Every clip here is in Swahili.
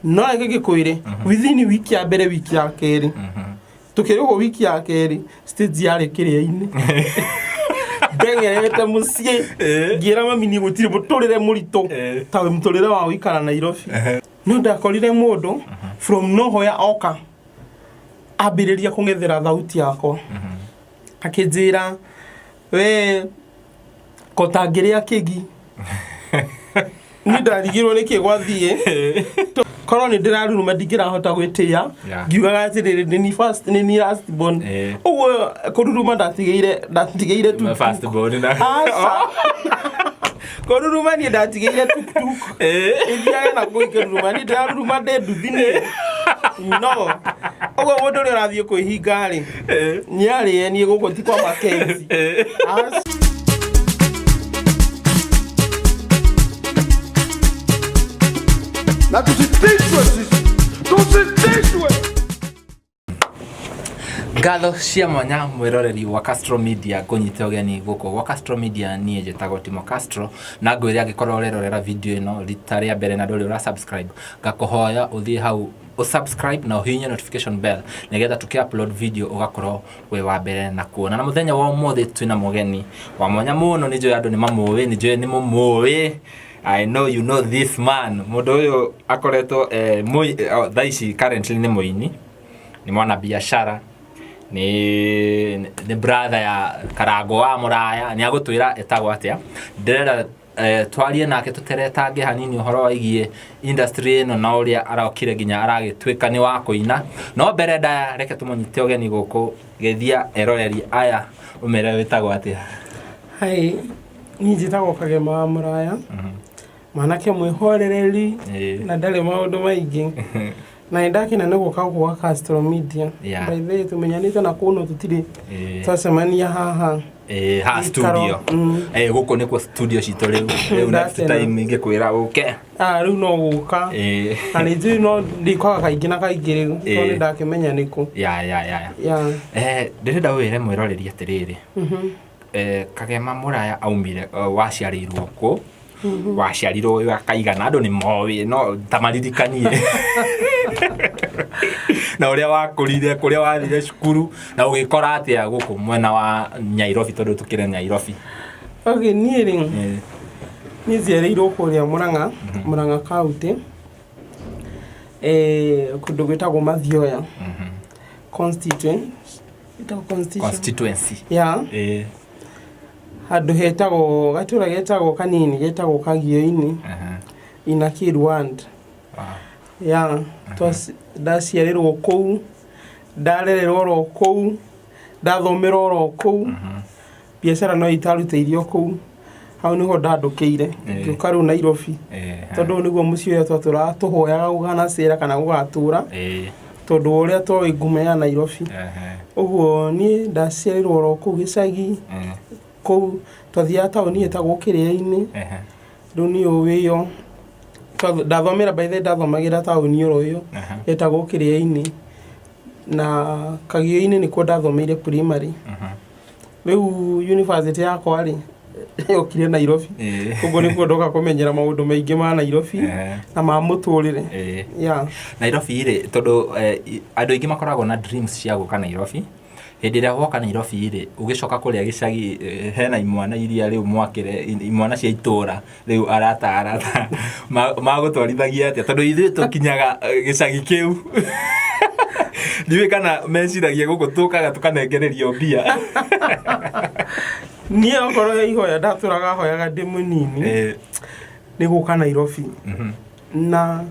no gĩgĩkwĩre within wiki ya mbere wiki ya kerĩ tukĩrĩho wiki ya kerĩ stage yarĩ kĩrĩa-inĩ ndengerete mũciĩ ngira mami ni gũtirĩ mũtũrĩre mũritũ ta mũtũrĩre wa gũikara Nairobi no ndakorire mũndũ from nowhere oka ambĩrĩria kũng'ethera thauti yakwa akĩnjĩra we kotangĩrĩa kĩgi ni ndarigirwo nĩkĩ gwathiĩ korwo nĩ ndĩraruruma ndingĩrahota gwĩtĩa ngiugaga atĩrĩrĩ ni first ni last born ũguo kũruruma ndatigĩire tu first born na kũruruma ni ndatigĩire tuktuk ĩthiaga na kũruruma ni ndĩraruruma ndĩnduthinĩ no ũguo mũndũ ũrĩa ũrathiĩ kwĩhinga-rĩ nĩarĩe niĩ gũkũ ti kwa Makenzi na tusitishwe Ngatho cia mwanya mwiroreri wa Castro Media kunyita ugeni guko wa Castro Media nie njĩtagwo Timo Castro na ngwĩre angĩkorwo ũrerorera video ĩno rita rĩa mbere na ndũrĩ subscribe ngakũhoya ũthiĩ hau subscribe na uhihinye notification bell nigetha tuki-upload video ugakorwo we wa mbere na kuona na muthenya wa ũmũthĩ twina mũgeni wa mwanya mũno nĩ njũĩ andũ nĩ mamũĩ nĩ njũĩ nĩ mũmũĩ I know you know this man mũndũ ũyũ akoretwo thaici currently nĩ mũini nĩ mwana biashara ni brother ya Karango wa Mũraya nĩ agũtwĩra etagwo atĩa ndĩrenda twarie nake tũteretange hanini ũhoro wĩgiĩ industry ĩno na ũrĩa arokire nginya aragĩtuĩka nĩ wa kũina no mbere ndaya reke tũmũnyite ũgeni gũkũ Gĩthia eroreri aya ũmere wĩtagwo atĩa Hai niĩ njĩtagwo Kagema wa Mũraya mwanake mwĩhorereri na ndarĩ maũndũ maingĩ na ndakina nĩ gũka gwa Castro Media by the way tumenyanĩte na kuno tũtirĩ twacemania haha ha studio gũkũ nĩkuo studio citũ rĩu next time ingĩkwĩra ũke rĩu no gũka na nĩ njũĩ no ndĩkoga kaingĩ na kaingĩ rĩu tondũ ndakĩmenya nĩkũ ndĩrenda wĩre mwĩroreri atĩrĩrĩ Kagema Mũraya aumire waciarĩirwo kũ waciarirwo akaigana andũ nĩ moĩ no tamaririkanie na ũrĩa wakũrire kũrĩa wathire cukuru na ũgĩkora atĩa gũkũ mwena wa Nairobi tondũ tũkĩre Nairobi niĩ njiarĩirwo kũrĩa Mũrang'a County kũndũ gwĩtagwo Mathioya constituency handũ hetagwo gatũra getagwo kanini getagwo Kagio-inĩ ina Kirwand ndaciarĩrwo kũu ndarererwo oro kũu ndathomera oro kũu biacara no itarutĩirio kũu hau nĩho ndandũkĩire ngĩũka rĩu Nairobi tondũ nĩguo mũciĩ ũrĩa twatũraga tũhoyaga gũkanacĩra kana gũgatũra tondũ ũrĩa tũĩ ngumo ya Nairobi ũguo niĩ ndaciarĩrwo oro kũu gĩcagi kũu twathiaga taũni ĩtagwo Kĩrĩa-inĩ rĩu niĩ ũwĩyo ndathomera by the way ndathomagĩra taũni oro ĩyo ĩtagwo Kĩrĩa-inĩ na Kagio-inĩ nĩkuo ndathomeire primary rĩu university yakwa-rĩ yokire Nairobi ũguo nĩkuo ndoka kũmenyera maũndũ maingĩ ma Nairobi na ma mũtũrĩre Nairobi-rĩ tondũ andũ aingĩ makoragwo na dreams cia gũka Nairobi hĩndĩ ĩrĩa woka Nairobi-rĩ ũgĩcoka kũrĩa gĩcagi hena imwana iria rĩu mwakĩre imwana cia itũra rĩu arata magũtwarithagia atĩa tondũ ithuĩ tũkinyaga gĩcagi kĩu ndiũĩ kana meciragia gũkũ tũkaga tũkanengererio mbia niĩ okorwo ihoya ndatũraga hoyaga ndĩ mũnini nĩ gũka Nairobi na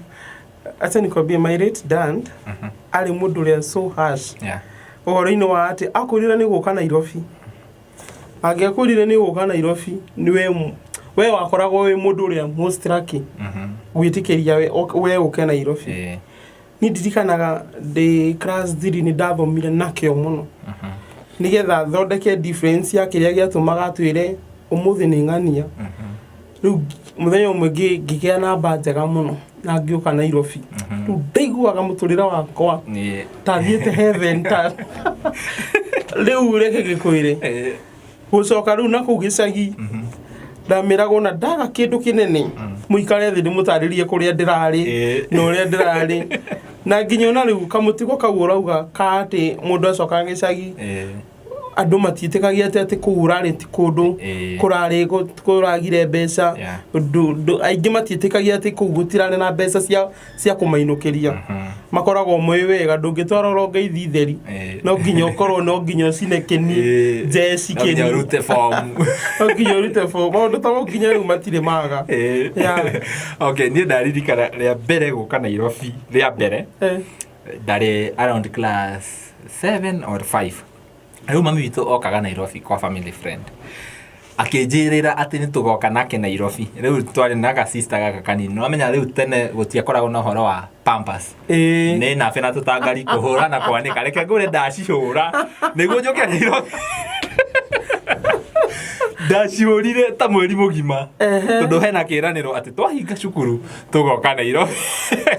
acha nikwambie my late dad arĩ mũndũ ũrĩa so harsh ũhoro-inĩ wa atĩ akũrire nĩ gũka Nairobi angĩakũrire nĩ gũka Nairobi we wakoragwo wĩ mũndũ ũrĩa most lucky gwĩtĩkĩria we ũke Nairobi niĩ ndirikanaga ndĩ class 3 nĩ ndathomire nakĩo mũno nĩgetha thondeke difference ya kĩrĩa gĩatũmaga twĩre ũmũthĩ nĩ ng'ania rĩu mũthenya ũmwe ngĩgĩa namba njega mũno na ngĩũka Nairobi rĩu ndaiguaga mũtũrĩre wakwa tathiĩte heaven rĩu reke gĩkwĩre gũcoka rĩu na kũu gĩcagi ndameragwo na ndaga kĩndũ kĩnene muikare thi ndimutaririe kuria ndirari no uria ndirari na nginya ona riu kamutigo kau urauga kati mundu acoka gicagi andu matiitikagia ati kuurari ti kundu kurari kuragire mbeca aingi matiitikagia ati kugutirane na mbeca cia kumainukiria makoragwo mwe wega ndungitwara ronge theri no nginya ukorwo no nginya cinekeni jeci keni nginya rute form maundu ta nginya riu matire maga okay ni ndaririkana ria mbere guka Nairobi ria mbere ndari around class 7 or 5 riu mami witu okaga Nairobi kwa family friend akinjirira ati ni tugoka nake Nairobi riu twari na ka sister gaka kanini no amenya riu tene gutiakoragwo na horo wa pampers ni na fena tutangari kuhura na kwanika reke ngure ndacihura niguo njoke Nairobi ndacihurire ta mweri mugima tondu hena kiraniro ati twahinga cukuru tugoka Nairobi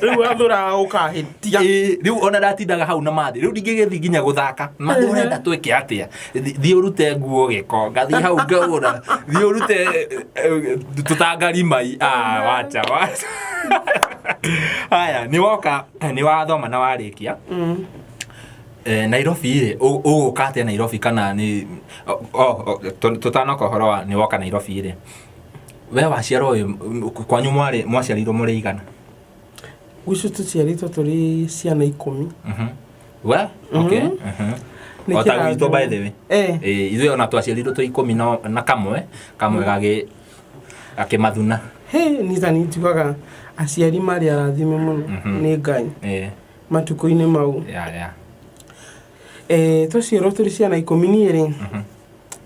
riu athura ukahitia riu ona ndatindaga hau na mathi riu ndingigethi nginya guthaka mathi urenda twike atia thi urute nguo giko ngathi hau ngaura thi urute tutangari mai wacha haya ni wathoma na warikia Nairobi uguka atia Nairobi kana ni tutanoka horo wa ni woka Nairobi ri we waciarwo kwanyu mwaciarirwo muri igana gwicu tuciaritwo turi ciana 10 we okay otagwitwo by the way ithuĩ ona twaciarirwo twi 10 na kamwe gagi akimathuna nitha nitugaga aciari mari arathime muno ni Ngai matuko-ini mau twaciarwo turi ciana 12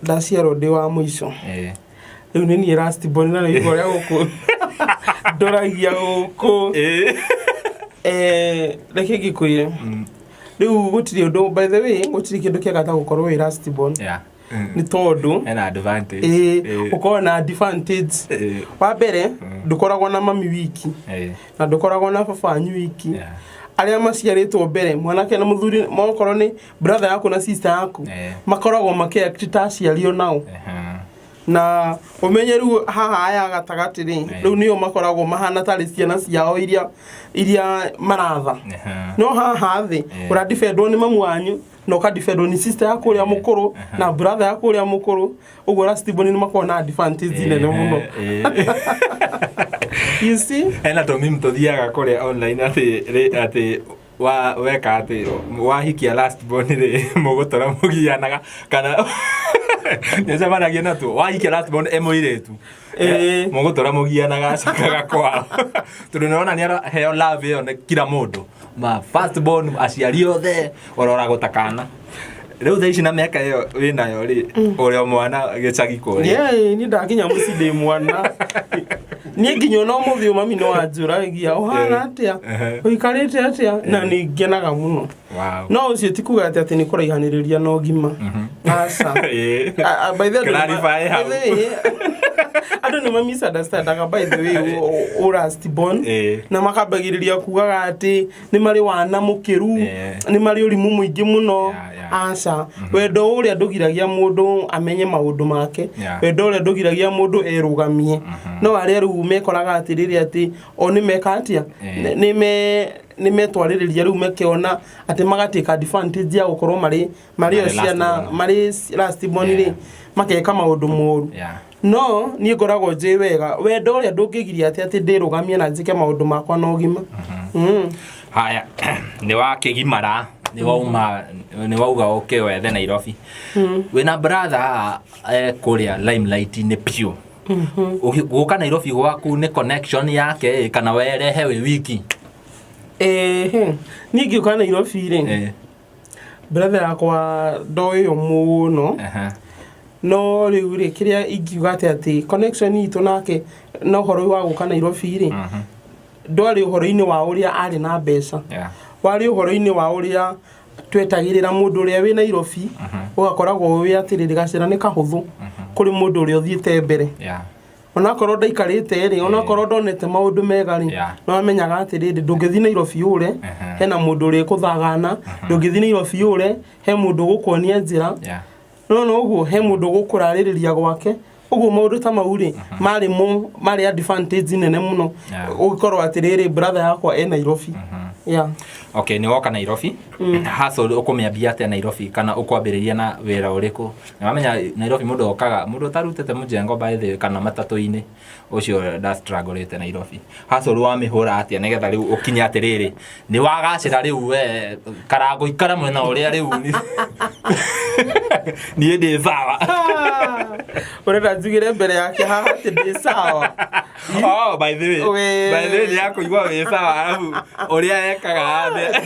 ndaciarwo ndi wa muico riu ni ni last born na igoro ya guku ndoragia guku reke ngikuire riu gutiri undu by the way gutiri kindu kiega ta gukorwo wi last born ni tondu an advantage ukorwo na advantage wa mbere ndukoragwo na mami wiki na ndukoragwo na baba wanyu wiki aria maciaritwo mbere mwanake na muthuri mokorwo ni brother yaku na sister yaku makoragwo makiact ta aciario nao na umenyeru haha aya gatagati riu niyo makoragwo mahana tari ciana ciao iria maratha no haha thi ura defendwo ni mamu wanyu no ka defendwo ni sister yaku uria mukuru na brother yaku uria mukuru ugo last born ni makona advantage nene muno you see ena to mimi mtothiaga kore online ati wa weka ati wahikia last born ri mugutora mugianaga kana neza maragia na tu wahikia last born emoiretu mugutora mugianaga cakaga kwao tunaona ni heo love yo ne kila mundu ma first born aciario the orora gutakana riu thaici na miaka iyo winayo ri uria mwana gicagi kuri ni ndakinya mucinde mwana ni nginyo no muthio mami no anjuragia uhana atia uikarite atia na ni ngenaga muno no ucio tikuga ati ni kuraihaniriria no gima asa by the way clarify how ando ni mami understandaga by the way o last born na makambagiriria kugaga ati ni mari wana mukiru ni mari urimu muingi muno asa wendo uria ndugiragia mundu amenye maundu make wendo uria ndugiragia mundu erugamie no aria ru mekoraga ati riri ati oni mekatia ni metwaririria ru mekiona ati magatika advantage ya gukorwo mari ociana mari last born ri makeka maundu moru no ni ngoragwo nje wega wendo uria ndungigiria ati ndirugamie na njike maundu makwa no gima haya ni wakigimara ni wauga okay wethe Nairobi wina brother kuria Limelight ni pio guka Nairobi gwaku ni connection yake kana werehe we wiki ni ngiuka Nairobi ri brother yakwa ndoyo muno no riu ri kiria ingiuga ati connection itu nake no horo wa guka Nairobi ri ndwari uhoro-ini wa uria ari na mbeca wari uhoro-ini wa uria twetagirira mundu uria wi Nairobi ugakoragwo wi atiriri gacira ni kahuthu kuri mundu uria uthiite mbere ona korwo ndaikarite ri ona korwo ndonete maundu mega ri no amenyaga atiriri ndungithi Nairobi ure hena mundu uria kuthagana ndungithi Nairobi ure he mundu gukuonia njira no uguo he mundu gukuraririria gwake uguo maundu ta mauri mari advantage nene muno ugikorwo atiriri brother yakwa Nairobi. Yeah. Okay, ni woka Nairobi. Hustle ukumĩambia atĩa Nairobi kana ukwambĩrĩria na wĩra ũrĩkũ? Nĩwamenya Nairobi mũndũ okaga mũndũ tarutĩte mũjengo by the kana matatu-inĩ ucio da struggle Nairobi. Hustle wamĩhũra atĩa nĩgetha rĩu ũkinye atĩrĩrĩ nĩ wagacĩra rĩu we karango ikara mwena ũrĩa rĩu niĩ ndĩ sawa. Urenda njugire mbere yake haha atĩ ndĩ sawa. Oh, by the way nĩ yakũigua wĩ sawa arabu ũrĩa ekaga thĩ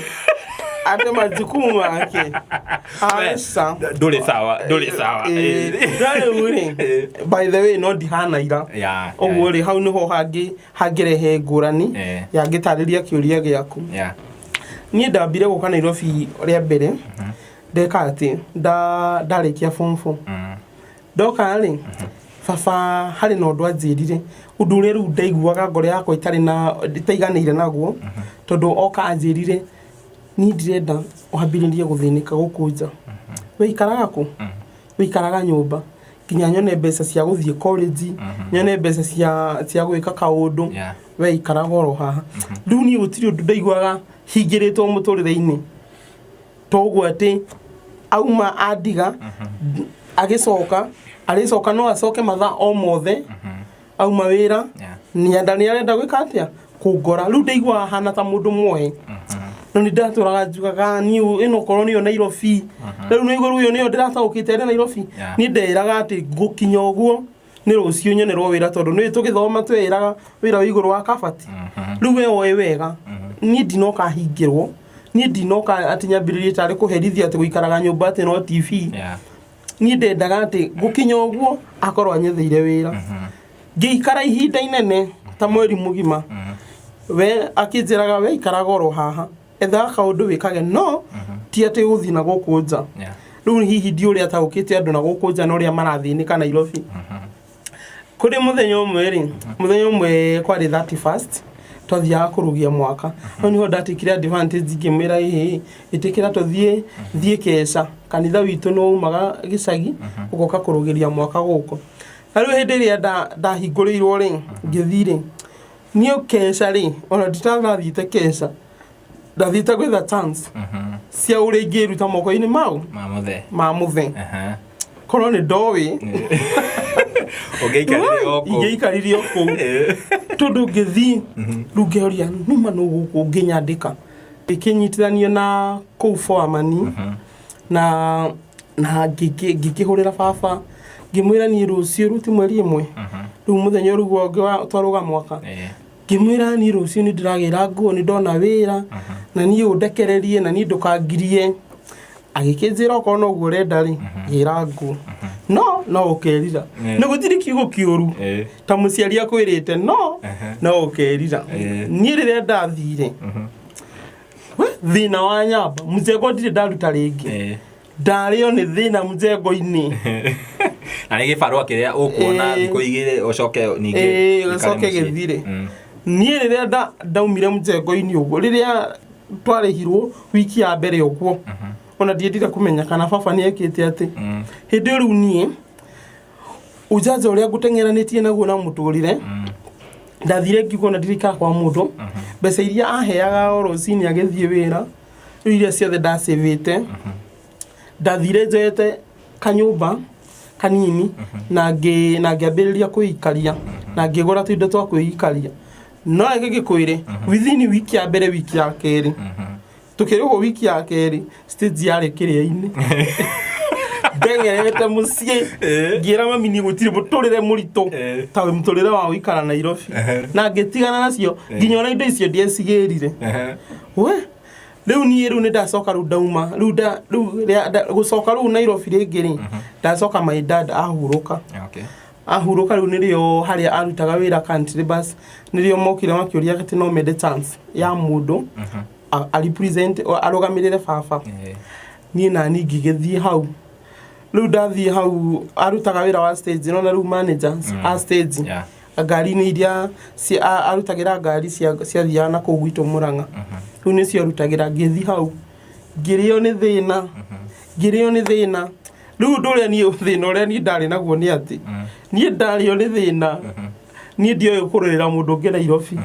ate majukumu yake asa ndũrĩ sawa ndare uri by the way no dihana ira oguo ri hau niho hangirehe ngũrani yangitarĩria kĩũria gĩaku. Niĩ ndambire gũka Nairobi rĩa mbere ndeka atĩ ndarĩkia form 4 ndoka rĩ baba harĩ na ũndũ anjĩrire ũndũ ũrĩa rĩu ndaiguaga ngoro yakwa itaiganĩire naguo tondũ oka anjĩrire niĩ ndirenda ũhambĩrĩrie gũthĩnĩka gũkũ nja. Wĩikaraga kũ? Wĩikaraga nyũmba nginya nyone mbeca cia gũthiĩ college, nyone mbeca cia gwĩka kaũndũ, wĩikaraga oro haha. Rĩu niĩ gũtirĩ ũndũ ndaiguaga hingĩrĩtwo mũtũrĩre-inĩ toguo atĩ auma andiga agĩcoka no acoke mathaa o mothe auma wĩra nĩ arenda gwĩka atĩa kũngora. Rĩu ndaigua hana ta mũndũ mwohe no nĩ ndatũraga njugaga niĩ ĩno korwo nĩyo Nairobi rĩu nĩ igũrũ nĩyo ndĩrataũkĩte arĩ Nairobi. Niĩ nderaga atĩ ngũkinya ũguo nĩ rũciũ nyonerwo wĩra tondũ nĩ tũgĩthoma twĩraga wĩra wa igũrũ wa kabati. Rĩu we oĩ wega niĩ ndinoka hingĩrwo, niĩ ndinoka atĩ nyambĩrĩrie tarĩ kũherithia atĩ gũikaraga nyũmba atĩ no TV. Niĩ ndendaga atĩ gũkinya ũguo akorwo anyetheire wĩra ngĩikara ihinda inene ta mweri mũgima we akĩnjĩraga we ikaraga oro haha etha kaũndũ wĩkage no ti atĩ gũthiĩ na gũkũ nja. Rĩu hihi ndiũrĩa ataũkĩte andũ na gũkũ nja na ũrĩa marathĩnĩka Nairobi. Kũrĩ mũthenya ũmwe kwarĩ 31st twathiaga kũrũgia mwaka no niho ndatikire advantage ngĩmwĩra ĩtĩkĩra tũthiĩ Keca kanitha witũ no umaga gĩcagi ũgoka kũrũgĩria mwaka gũkũ. Rĩu hĩndĩ ĩrĩa ndahingũrĩirwo rĩ ngĩthiĩ niĩ Keca rĩ ona nditanathiĩte Keca ndathiĩte gwetha chance cia ũrĩa ingĩruta moko-inĩ mau ma mũthee korwo nĩ ndoĩ ingĩikarire o kũu tondũ ngĩthiĩ rĩu ngĩoria numa no gũkũ ngĩnyandĩka ngĩkĩnyitithanio na kũu foreman na ngĩkĩhũrĩra baba ngĩmwĩra niĩ rũciũ rũti mweri ĩmwe rĩu mũthenya ũrĩa ũngĩ twarũga mwaka ngĩmwĩra niĩ rũciũ nĩ ndĩragĩra nguo nĩ ndona wĩra na niĩ ũndekererie na niĩ ndũkangirie. Agĩkĩnjĩra okorwo noguo ũrenda rĩ gĩra nguo no ũkerira nĩ gũtirĩ kiugo kĩũru ta mũciari akwĩrĩte no ũkerira. Niĩ rĩrĩa ndathire thĩna wa nyamba mũjengo ndirĩ ndaruta rĩngĩ ndarĩo nĩ thĩna mũjengo-inĩ na nĩ gĩbarũa kĩrĩa ũkuona thikũ igĩrĩ ũcoke ningĩ ũcoke gĩthire. Niĩ rĩrĩa ndaumire mũjengo-inĩ ũguo rĩrĩa twarĩhirwo wiki ya mbere ũguo ona ndiendire kũmenya kana baba nĩ ekĩte atĩ hĩndĩ rĩu niĩ ũjanja ũrĩa ngũteng'eranĩtie naguo na mũtũrĩre ndathire ngiuga ona ndirikara kwa mũndũ mbeca iria aheaga o rũcinĩ agĩthiĩ wĩra rĩu iria ciothe ndacĩvĩte ndathire njoete kanyũmba kanini na ngĩambĩrĩria kwĩikaria na ngĩgũra tũindo twa kwĩikaria no gĩgĩkwĩre within wiki ya mbere wiki ya kerĩ tukĩrĩgwo wiki ya kerĩ stage yarĩ kĩrĩa-inĩ ndengerete mũciĩ ngĩra mami niĩ gũtirĩ mũtũrĩre mũritũ ta mũtũrĩre wa gũikara Nairobi na ngĩtigana nacio nginya ona indo icio ndiecigĩrire we rĩu niĩ nĩ ndacoka rĩu ndauma rĩu gũcoka rĩu Nairobi rĩngĩ rĩ ndacoka my dad ahurũka rĩu nĩrĩo harĩa arutaga wĩra country bus nĩrĩo mokire makĩũria atĩ no mende chance ya mũndũ represent arũgamĩrĩre baba niĩ na niĩ ngĩgĩthiĩ hau rĩu ndathiĩ hau arutaga wĩra wa stage no na rĩu managers a stage ngari-inĩ iria arutagĩra ngari ciathiaga na kũu gwitũ Mũrang'a rĩu nĩcio arutagĩra ngĩthiĩ hau ngĩrĩo nĩ thĩna rĩu ũndũ ũrĩa niĩ thĩna ũrĩa niĩ ndarĩ naguo nĩ atĩ niĩ ndario nĩ thĩna niĩ ndioĩ kũrorera mũndũ ũngĩ Nairobi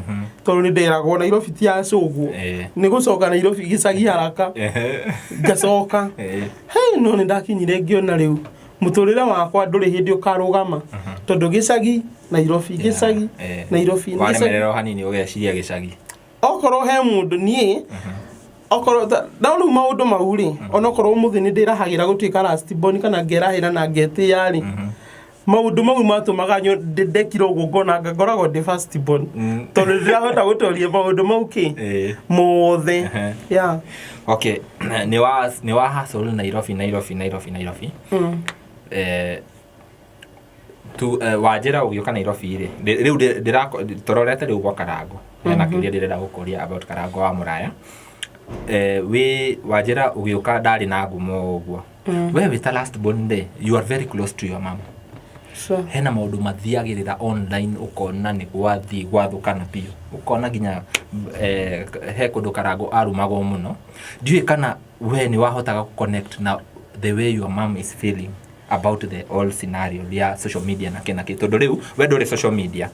tondũ nĩ nderagwo Nairobi ti ya cũgũ nĩ gũcoka Nairobi gĩcagi haraka ngacoka no nĩ ndakinyire ngĩona rĩu mũtũrĩre wakwa ndũrĩ hĩndĩ ũkarũgama tondũ gĩcagi Nairobi gĩcagi Nairobi waremererwo hanini ũgeciria gĩcagi okorwo he mũndũ niĩ okorwo ndaona maũndũ mau rĩ onokorwo mũthĩ nĩ ndĩrahagĩra gũtuĩka last born kana ngerahĩra na ngetĩya rĩ maũndũ mau matũmaga ndekire ũguo ngona ngoragwo ndĩ first born tondũ ndĩrahota gũtoria maũndũ mau kĩ mothe okay nĩ wa hustle Nairobi tu wajira ũgĩũka Nairobi rĩ rĩu tũrorete rĩu gwa Karango hena kĩũria ndĩrenda gũkũria about Karango wa Mũraya we wajira ũgĩũka ndarĩ na ngumo ũguo we with the last born day you are very close to your mom hena maũndũ mathiagĩrĩra online ũkona nĩ gwathii gwathũkana biũ ũkona nginya he kũndũ Karango arumagwo mũno ndiũĩ kana we nĩ wahotaga connect na the way your mom is feeling about the whole scenario ya social media na kena kitu tondũ rĩu we ndũrĩ social media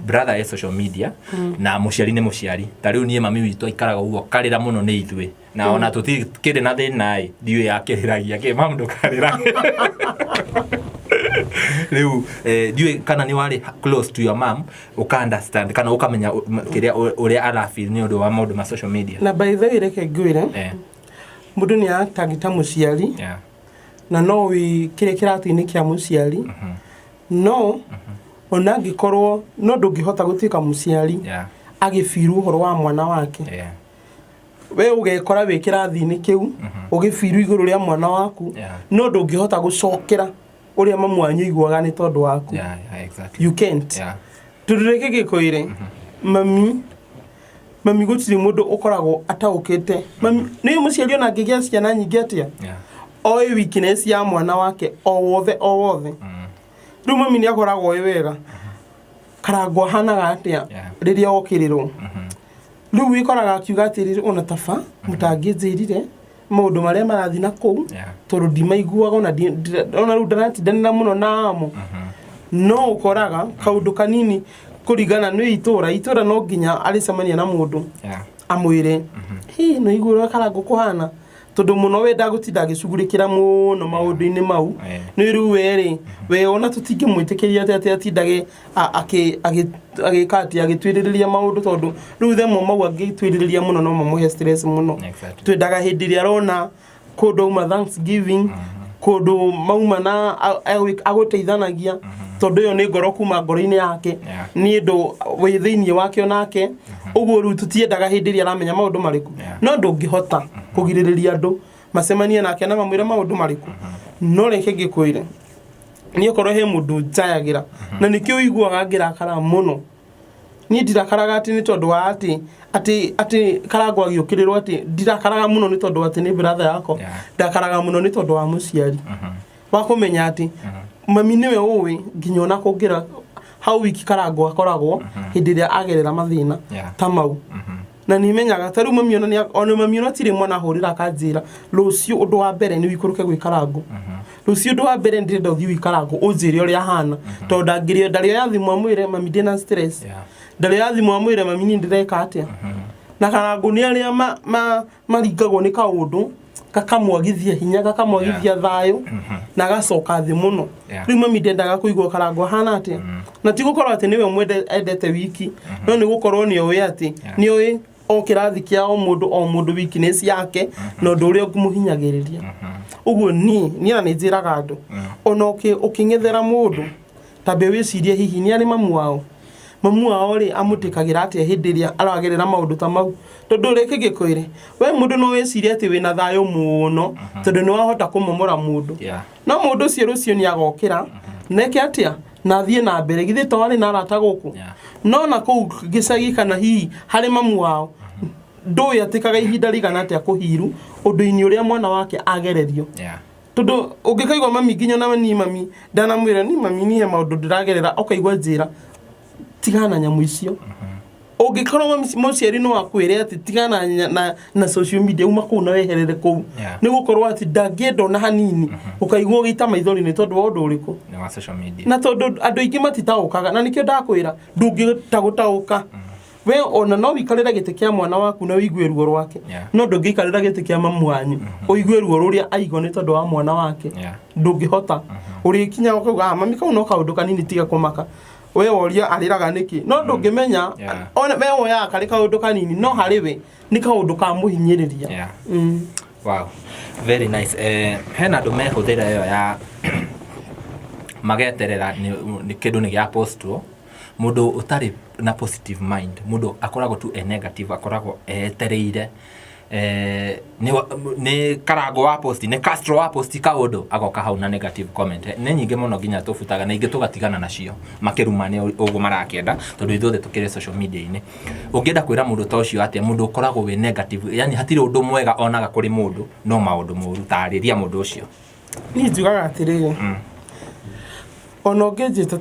brother is social media na mũciari nĩ mũciari ta rĩu niĩ mami witũ aikaraga ũguo karĩra mũno nĩ ithuĩ na ona tũtikĩrĩ na thĩna ndiũĩ yakĩrĩragia kĩ mam ndũkarĩra rĩu ndiũĩ kana nĩ warĩ close to your mom ũka understand kana ũkamenya kĩrĩa ũrĩa arafeel nĩ ũndũ wa maũndũ ma social media na by the way reke ngwĩre mũndũ nĩ atagĩta mũciari na no kĩrĩa kĩratũ-inĩ kĩa mũciari no ona angĩkorwo no ndũngĩhota gũtuĩka mũciari agĩbiru ũhoro wa mwana wake we ũgekora wĩ kĩrathi-inĩ kĩu ũgĩbiru igũrũ rĩa mwana waku no ndũngĩhota gũcokera ũrĩa mamu wanyu iguaga nĩ tondũ waku you can't tũrĩke gĩkũire mami gũtirĩ mũndũ ũkoragwo ataũkĩte nĩ mũciari ona angĩgĩa ciana nyingĩ atĩa oĩ weakness ya mwana wake o wothe rĩu mami nĩ akoragwo wega Karango hanaga atĩa rĩrĩa okĩrĩrwo rĩu wĩkoraga akiuga atĩrĩrĩ ona taba mũtangĩnjĩrire maũndũ marĩa marathiĩ na kũu tondũ ndimaiguaga ona rĩu ndanatindanĩra mũno namo no ũkoraga kaũndũ kanini kũringana nĩ itũra no nginya arĩcemania na mũndũ amwĩre no igũrũ Karango kũhana tondũ mũno we ndagũtinda agĩcugurĩkĩra mũno maũndũ-inĩ mau nĩ rĩu we ona tũtingĩmwĩtĩkĩria atĩ atindage agĩka atĩ agĩtwĩrĩrĩria maũndũ tondũ rĩu themo mau angĩtwĩrĩrĩria mũno no mamũhe stress mũno twendaga hĩndĩ ĩrĩa arona kũndũ auma Thanksgiving kũndũ mauma na agũteithanagia tondũ ĩyo nĩ ngoro kuma ngoro-inĩ yake nĩ ũndũ wĩ thĩinĩ wake onake ũguo rĩu tũtiendaga hĩndĩ ĩrĩa aramenya maũndũ marĩkũ no ndũngĩhota kũgirĩrĩria andũ macemanie nake na mamwĩre maũndũ marĩkũ no reke ngĩkwĩre niĩ korwo he mũndũ njayagĩra na nĩkĩo ũiguaga ngĩrakara mũno niĩ ndirakaraga atĩ nĩ tondũ wa atĩ Karango agĩũkĩrĩrwo atĩ ndirakaraga mũno nĩ tondũ atĩ nĩ brother yakwa ndakaraga mũno nĩ tondũ wa mũciari wa kũmenya atĩ mami nĩwe ũĩ nginya ona kũngĩra hau wiki Karango akoragwo hĩndĩ ĩrĩa agerera mathĩna ta mau na nĩ menyaga ta rĩu mami ona tirĩ mwana hũrĩra kanjĩra rũciũ ũndũ wa mbere nĩ wikũrũke gwĩ Karango rũciũ ũndũ wa mbere ndĩrenda ũthiĩ wĩ Karango ũnjĩre ũrĩa hana tondũ ndarĩo ya thimũ amwĩre mami ndĩna stress ndarĩo ya thimũ amwĩre mami niĩ ndĩreka atĩa na Karango nĩ arĩa maringagwo nĩ kaũndũ gakamwagithia hinya gakamwagithia thayũ na gacoka thĩ mũno rĩu mami ndendaga kũigua Karango hana atĩa na ti gũkorwo atĩ nĩwe endete wiki no nĩ gũkorwo nĩ ũĩ atĩ nĩ ũĩ o kĩrathi kĩa o mũndũ weakness yake na ũndũ ũrĩa ũngĩmũhinyagĩrĩria ũguo niĩ na nĩ njĩraga andũ ona ũkĩng'ethera mũndũ ta mbe wĩcirie hihi nĩ arĩ mamu wao rĩ amũtĩkagĩra atĩa hĩndĩ ĩrĩa aragerera maũndũ ta mau tondũ rĩke gĩkwĩre we mũndũ no wĩcirie atĩ wĩna thayũ mũno tondũ nĩ wahota kũmomora mũndũ no mũndũ ũcio rũciũ nĩ agokĩra neke atĩa na thiĩ na mbere githĩ to arĩ na arata gũkũ no na kũu gĩcagi kana hihi harĩ mamu wao ndũĩ atĩkaga ihinda rĩigana atĩa kũhiru ũndũ-inĩ ũrĩa mwana wake agererio tondũ ũngĩkaigua mami nginya na mami ndanamwĩra ni mami niĩ maũndũ ndĩragerera ũkaigua njĩra tigana nyamũ icio Ũngĩkorwo mũciari no akwĩre atĩ tigana na social media uma kũu na weherere kũu nĩ gũkorwo atĩ ndangĩenda na hanini ũkaigua ũgĩita maithori nĩ tondũ wa ũndũ ũrĩkũ nĩ wa social media na tondũ andũ aingĩ matitaũkaga na nĩkĩo ndakwĩra ndũngĩtaũka we ona no wikarĩra gĩtĩ kĩa mwana waku na wĩigue ruo rwake no ndũngĩikarĩra gĩtĩ kĩa mamu wanyu ũigue ruo rũrĩa aigua nĩ tondũ wa mwana wake ndũngĩhota ũrĩkinya ũkauga mami kau no kaũndũ kanini tiga kũmaka we woria arĩraga nĩkĩ no ndũngĩmenya ona we woya karĩ kaũndũ kanini no harĩ we nĩ kaũndũ ka mũhinyĩrĩria wow very nice hena andũ mehũthĩra ĩyo ya mageterera nĩ kĩndũ nĩ gĩa postwo mũndũ ũtarĩ na positive mind mũndũ akoragwo tu negative akoragwo etereire nĩ Karango wa post nĩ Castro wa post kaũndũ agoka hau na negative comment nĩ nyingĩ mũno nginya tũbutaga na ingĩ tũgatigana nacio makĩrumane ũguo marakĩenda tondũ ithuothe tũkĩrĩ social media-inĩ ũngĩenda kwĩra mũndũ ta ũcio atĩ mũndũ ũkoragwo wĩ negative yani hatirĩ ũndũ mwega onaga kũrĩ mũndũ no maũndũ moru tarĩria mũndũ ũcio niĩ njugaga atĩrĩrĩ ona ũngĩnjĩta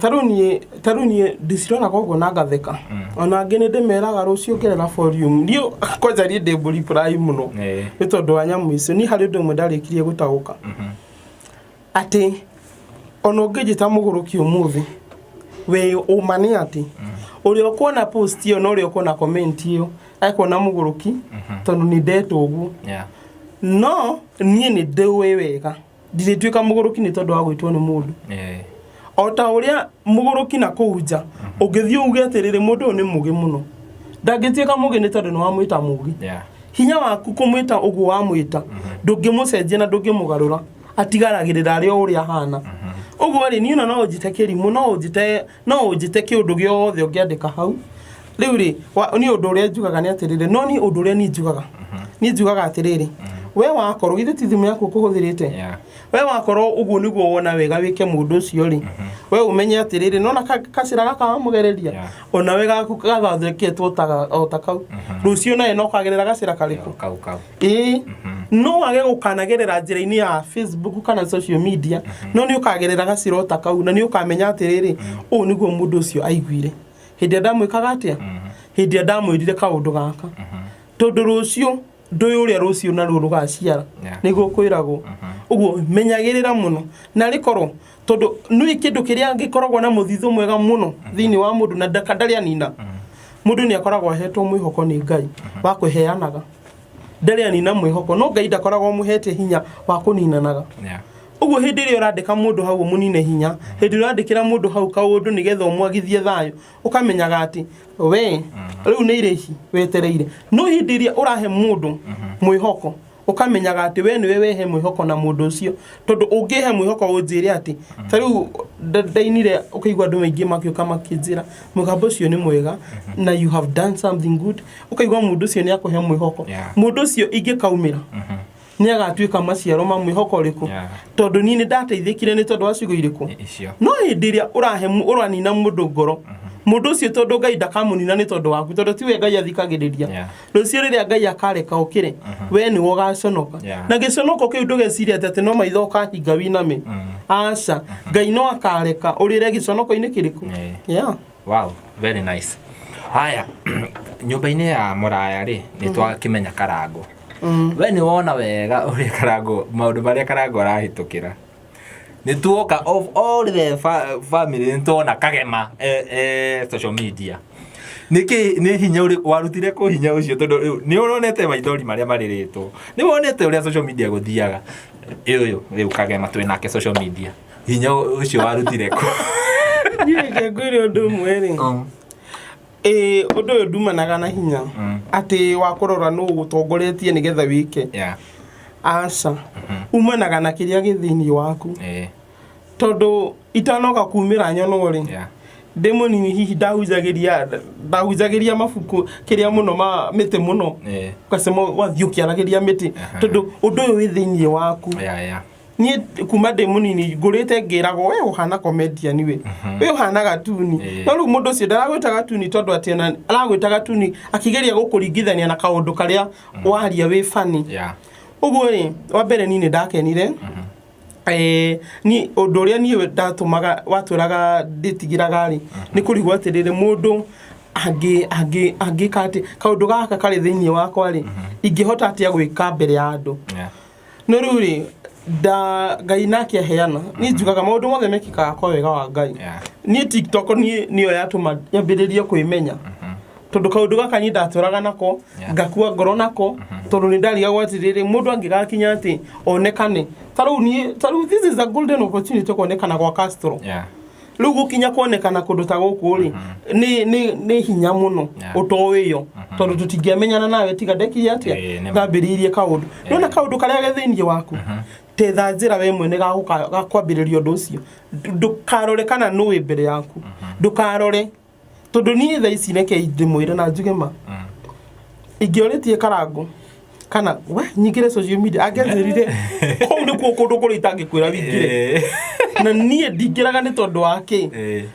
tarũ niĩ ndicirona koguo na ngatheka ona angĩ nĩ ndĩmeraga rũciũ ngerera volume niĩ kwanja niĩ ndĩ mbũri prime mũno nĩ tondũ wa nyamũ icio niĩ harĩ ũndũ ũmwe ndarĩkirie gũtaũka atĩ ona ũngĩnjĩta mũgũrũki ũmũthĩ we ũma nĩ atĩ ũrĩa ũkuona post ĩyo na ũrĩa ũkuona comment ĩyo akuona mũgũrũki tondũ nĩ ndetwo ũguo no niĩ nĩ ndĩũĩ wega ndirĩtuĩka mũgũrũki nĩ tondũ wa gwĩtwo nĩ mũndũ ota ũrĩa mũgũrũki na kũunja ũngĩthiĩ uge atĩrĩrĩ mũndũ ũyũ nĩ mũgĩ mũno ndangĩtuĩka mũgĩ nĩ tondũ nĩ wamwĩta mũgĩ hinya waku kũmwĩta ũguo wamwĩta ndũngĩmũcenjia na ndũngĩmũgarũra atigaragĩrĩra arĩa ũrĩa ahana ũguo rĩ niĩ no ũnjĩte kĩrimũ no ũnjĩte kĩũndũ gĩothe ũngĩandĩka hau rĩu rĩ niĩ ũndũ ũrĩa njugaga nĩ atĩrĩrĩ no niĩ ũndũ ũrĩa niĩ njugaga atĩrĩrĩ we wakorwo githĩ ti thimũ yaku ũkũhũthĩrĩte we wakorwo ũguo nĩguo wona wega wĩke mũndũ ũcio rĩ we ũmenye atĩrĩrĩ nona kacĩra gaka wamũgereria ona we gaku gathathĩkĩtwo ta kau rũciũ nawe no kagerera gacĩra karĩkũ no wage gũkanagerera njĩra-inĩ ya Facebook kana social media no nĩ ũkagerera gacĩra ta kau na nĩ ũkamenya atĩrĩrĩ ũũ nĩguo mũndũ ũcio aiguire hĩndĩ ndamwĩkaga atĩa hĩndĩ ndamwĩrire kaũndũ gaka tondũ rũciũ ndũĩ ũrĩa rũciũ na rũrũ gaciara nĩguo kwĩragwo ũguo menyagĩrĩra mũno na rĩkorwo tondũ nĩ kĩndũ kĩrĩa gĩkoragwo na mũthithũ mwega mũno thĩinĩ wa mũndũ na ndarĩ anina mũndũ nĩ akoragwo ahetwo mwĩhoko nĩ Ngai wa kwĩheanaga ndarĩ anina mwĩhoko no Ngai ndakoragwo mũhete hinya wa kũninanaga ũguo hĩndĩ ĩrĩa ũrandĩka mũndũ hau mũnine hinya hĩndĩ ĩrĩa ũrandĩkĩra mũndũ hau kaũndũ nĩgetha ũmwagithie thayũ ũkamenyaga atĩ we rĩu nĩ irĩhi wetereire no hĩndĩ ĩrĩa ũrahe mũndũ mwĩhoko ũkamenyaga atĩ we nĩwe wehe mwĩhoko na mũndũ ũcio tondũ ũngĩhe mwĩhoko ũnjĩre atĩ ta rĩu ndainire ũkaigua andũ aingĩ makĩũka makĩnjĩra mũgambo ũcio nĩ mwega na you have done something good ũkaigua mũndũ ũcio nĩ akũhe mwĩhoko mũndũ ũcio ingĩkaumĩra nĩ agatuĩka maciaro ma mwĩhoko ũrĩkũ tondũ niĩ nĩ ndateithĩkire nĩ tondũ wa ciugo irĩkũ no hĩndĩ ĩrĩa ũranina mũndũ ngoro mũndũ ũcio tondũ Ngai ndakamũnina nĩ tondũ waku tondũ tiwe Ngai athikagĩrĩria rũciũ rĩrĩa Ngai akareka ũkĩre we nĩwe ũgaconoka na gĩconoko kĩu ndũgeciria atĩ no maitho ũkahinga winame aca Ngai no akareka ũrĩre gĩconoko-inĩ kĩrĩkũ wow very nice haya nyũmba-inĩ ya mũraya rĩ nĩ twakĩmenya Karango we nĩ wona wega ũrĩa Karango maũndũ marĩa Karango arahĩtũkĩra nĩ tuoka of all the family nĩ tuona kagema social media nĩ hinya warutire kũ hinya ũcio tondũ nĩ ũronete maithori marĩa marĩrĩtwo nĩ wonete ũrĩa social media gũthiaga rĩu kagema twĩ nake social media hinya ũcio warutire kũ niĩ ngwĩre ũndũ ũmwe rĩ ũndũ ũyũ ndumanaga na hinya atĩ wa kũrora nũ gũtongoretie nĩgetha wĩke aca umanaga na kĩrĩa gĩthĩinĩ waku tondũ itanoka kumĩra nyono rĩ ndĩ mũnini hihi ndahunjagĩria mabuku kĩrĩa mũno ma mĩtĩ mũno ukasema wathiĩ ũkĩaragĩria mĩtĩ tondũ ũndũ ũyũ wĩ thĩinĩ waku niĩ kuma ndĩ mũnini ngũrĩte ngĩragwo we ũhana comedian we ũhana gatuni no rĩu mũndũ ũcio ndaragwĩta gatuni tondũ atĩ ona aragwĩta gatuni akĩgeria gũkũringithania na kaũndũ karĩa waria wĩ funny ũguo rĩ wa mbere niĩ nĩ ndakenire ni ũndũ ũrĩa niĩ ndatũmaga watũraga ndĩtigiraga rĩ nĩ kũrigwo atĩrĩrĩ mũndũ angĩkati kaũndũ gaka karĩ thĩinĩ wakwa rĩ ingĩhota atĩa gwĩka mbere ya andũ no rĩu rĩ Ngai nake aheana niĩ njugaga maũndũ mothe mekĩkaga kwa wega wa Ngai niĩ TikTok niyo yatũma nyambĩrĩrie kwĩmenya tondũ kaũndũ gaka niĩ ndatũraga nako ngakua ngoro nako tondũ nĩ ndariga gwatirĩrĩ mũndũ angĩgakinya atĩ onekane tarĩu this is a golden opportunity kuonekana gwa Castro rĩu gũkinya kuonekana kũndũ ta gũkũ rĩ nĩ hinya mũno ũtoĩyo tondũ tũtingĩamenyana nawe tiga ndekire atĩa ngambĩrĩirie kaũndũ nĩona kaũndũ karĩa gethĩinĩ waku tetha njĩra we mwene gakwambĩrĩria ũndũ ũcio ndũkarore kana nũĩ mbere yaku ndũkarore tondũ niĩ thaa ici reke ndĩmwĩre na njuge ma ingĩorĩtie Karangu kana we nyingĩre social media angĩanjĩrire kũu nĩkuo kũndũ kũrĩa itangĩkwĩra wingĩre na niĩ ndingĩraga nĩ tondũ wake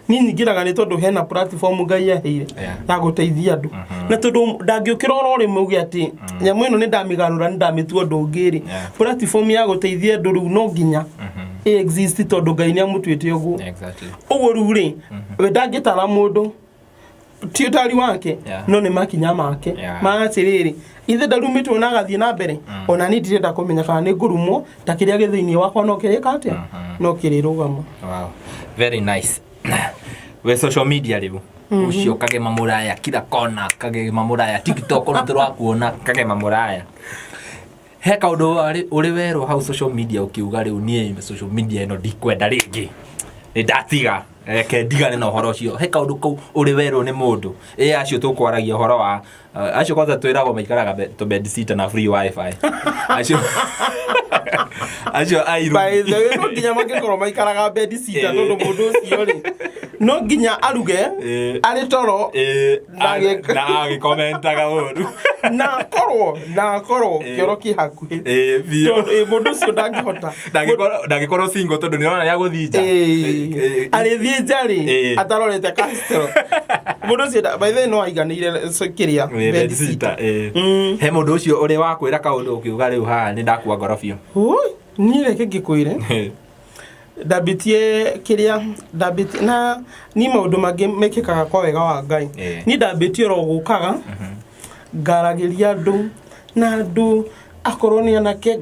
niĩ nyingĩraga nĩ tondũ hena platform Ngai yaheire ya gũteithia andũ na tondũ ndangĩũkĩra oro rĩmwe uge atĩ nyamũ ĩno nĩ ndamĩgarũra nĩ ndamĩtua ũndũ ũngĩ rĩ platform ya gũteithia andũ rĩu no nginya exist tondũ Ngai nĩ amũtuĩte ũguo ũguo rĩu rĩ we ndangĩtara mũndũ ti ũtari wake no nĩ makinya make maatĩrĩrĩ ithe ndarumĩtwo na agathiĩ na mbere ona niĩ ndirenda kũmenya kana nĩ ngũrumwo ta kĩrĩa gĩthĩinĩ wakwa no kĩrĩka atĩa no kĩrĩrũgama very nice we social media rĩu ucio kagema mũraya kila kona kagema mũraya TikTok no tũrakuona kagema mũraya he kaũndũ ũrĩ werwo hau social media ũkiuga rĩu niĩ social media ĩno ndikwenda rĩngĩ nĩ ndatiga ndigane na ũhoro ũcio he kaũndũ kau ũrĩ werwo nĩ mũndũ acio tũkwaragia ũhoro wa acio kwanza twĩragwo maikaraga to bed sitter na free wifi acio airu by the way no nginya mangĩkorwo maikaraga bed sitter tondũ mũndũ ũcio rĩ no nginya aruge arĩ toro na agĩkomentaga ũru na korwo kĩoro kĩhakuhĩ mũndũ ũcio ndangĩkorwo single tondũ nĩrona nĩ agũthinja arĩthiĩ njarĩ atarorete Castro mũndũ ũcio by the way no aiganĩire kĩrĩa bed sitter he mũndũ ũcio ũrĩ wakwĩra kaũndũ ũkiuga rĩu haha nĩ ndakua ngoro biũ niĩ reke ngĩkwĩre ndambĩtie kĩrĩa ndambĩtie na ni maũndũ mangĩ mekĩkaga kwa wega wa Ngai ni ndambĩtie ro gũkaga ngaragĩria andũ na andũ akorwo nĩ anake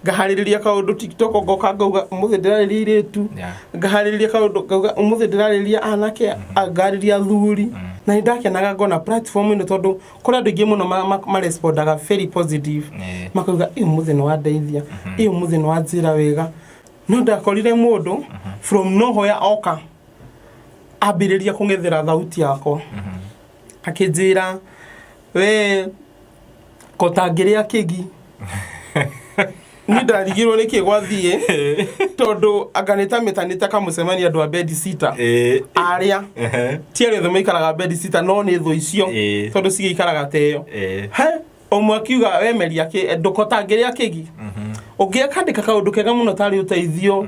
ngaharĩrĩria kaũndũ TikTok ngoka ngauga ũmũthĩ ndĩrarĩria airĩtu ngaharĩrĩria kaũndũ ngauga ũmũthĩ ndĩrarĩria anake ngarĩria athuri na ndakenaga ngona platform ĩno tondũ kũrĩ andũ aingĩ mũno marespondaga very positive makauga ũmũthĩ nĩ wandeithia ũmũthĩ nĩ wanjĩra wega no ndakorire mũndũ from nowhere oka ambĩrĩria kũng'ethera thauti yakwa akĩnjĩra we kotangĩrĩa kĩgi nĩ ndarigirwo nĩ kĩgwathiĩ tondũ anganĩta kamũcemania andũ a bed sitter arĩa tiarĩ thũ maikaraga bed sitter no nĩ thũ icio tondũ cigĩikaraga teyo ũmwe akiuga we meria ndũkotangĩrĩa kĩgi ũngĩ akandĩka kaũndũ kega mũno tarĩ ũteithio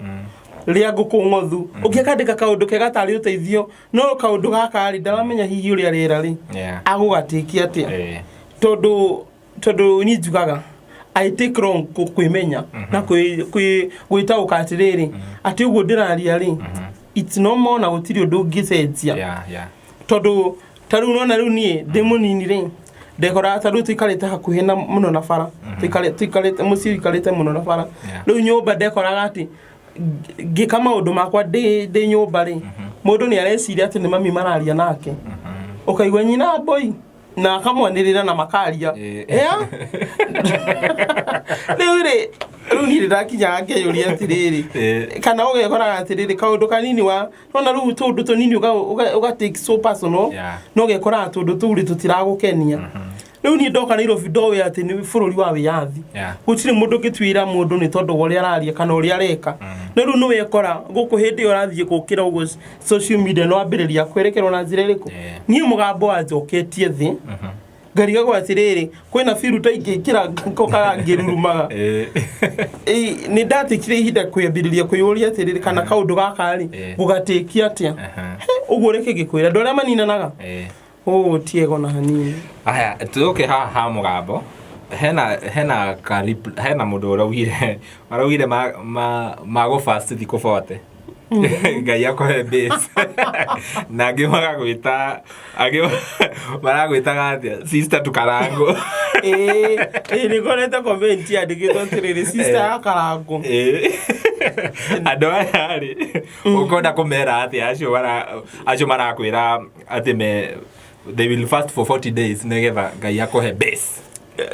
rĩa ngũkũ ng'othu ũngĩ akandĩka kaũndũ kega tarĩ ũteithio no kaũndũ gaka rĩ ndaramenya hihi ũrĩa rĩera rĩ agũgatĩkia atĩa tondũ niĩ njugaga I take wrong kwĩmenya na gwĩtaũka atĩrĩrĩ atĩ ũguo ndĩraria rĩ it's normal na gũtirĩ ũndũ ũngĩcenjia tondũ tarĩu nona rĩu niĩ ndĩ mũnini rĩ ndekora tarĩu tũikarĩte hakuhĩ na mũno na bara tũikarĩte mũciĩ ikarĩte mũno na bara rĩu nyũmba ndekoraga atĩ ngĩka maũndũ makwa ndĩ nyũmba rĩ mũndũ nĩ areciria atĩ nĩ mami mararia nake ũkaigua nyina boy na akamwanĩrĩra na makaria rĩu rĩ niĩ ndakinya ngeyũria atĩrĩrĩ kana ũgekoraga atĩrĩrĩ kaũndũ kanini nona rĩu tũndũ tũnini ũgatake so personal no ũgekoraga tũndũ tũu rĩ tũtiragũkenia rĩu niĩ ndoka Nairobi ndoĩ atĩ nĩ bũrũri wa wĩyathi gũtirĩ mũndũ ũngĩtuĩra mũndũ nĩ tondũ ũrĩa araria kana ũrĩa areka na rĩu nĩ wekora gũkũ hĩndĩ ĩyo ũrathiĩ gũkĩra ũguo social media no ambĩrĩria kwerekerwo na njĩra ĩrĩkũ niĩ mũgambo wanjoketie thĩ ngarigagwo atĩrĩrĩ kwĩna filter ingĩkĩra ngokaga ngĩrurumaga nĩ ndatikire ihinda kwĩambĩrĩria kwĩyũria atĩrĩrĩ kana kaũndũ gaka rĩ gũgatĩkia atĩa ũguo reke ngĩkwĩra andũ arĩa maninanaga tiego na hanini aya tuoke haha mũgambo hena mũndũ ũraugire magũ fast thikũ 40 ngai akohe base na angĩ maragwĩtaga atĩa sister tukarango nĩngonete comment yandĩkĩtwo atĩrĩrĩ sister ya karango andũ aya rĩ ũkona kũmera atĩ acio marakwĩra atĩ they will fast for 40 days nĩgetha ngai akohe base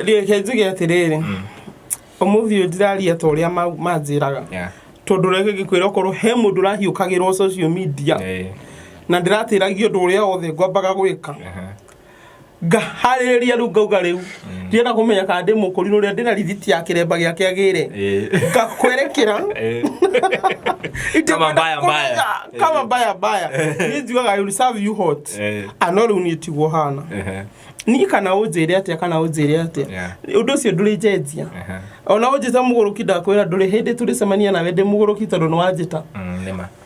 reke njuge atĩrĩrĩ ũmũthĩ ndĩraria ta ũrĩa manjĩraga tondũ reke ngĩkwĩra okorwo he mũndũ ũrahiũkagĩrwo social media na ndĩratĩragio ũndũ ũrĩa wothe ngwambaga gwĩka ngaharĩrĩria rĩu ngauga rĩu ndienda kũmenya kana ndĩ mũkũrinũ ũrĩa ndĩna rithiti ya kĩremba gĩake agĩre ngakwerekera kama mbaya niĩ njugaga I will serve you hot no rĩu niĩ tiguo hana niĩ kana ũnjĩre atĩa ũndũ ũcio ndũrĩ njenjia ona ũnjĩte mũgũrũki ndakwĩra ndũrĩ hĩndĩ tũrĩcemania nawe ndĩ mũgũrũki tondũ nĩ wanjĩta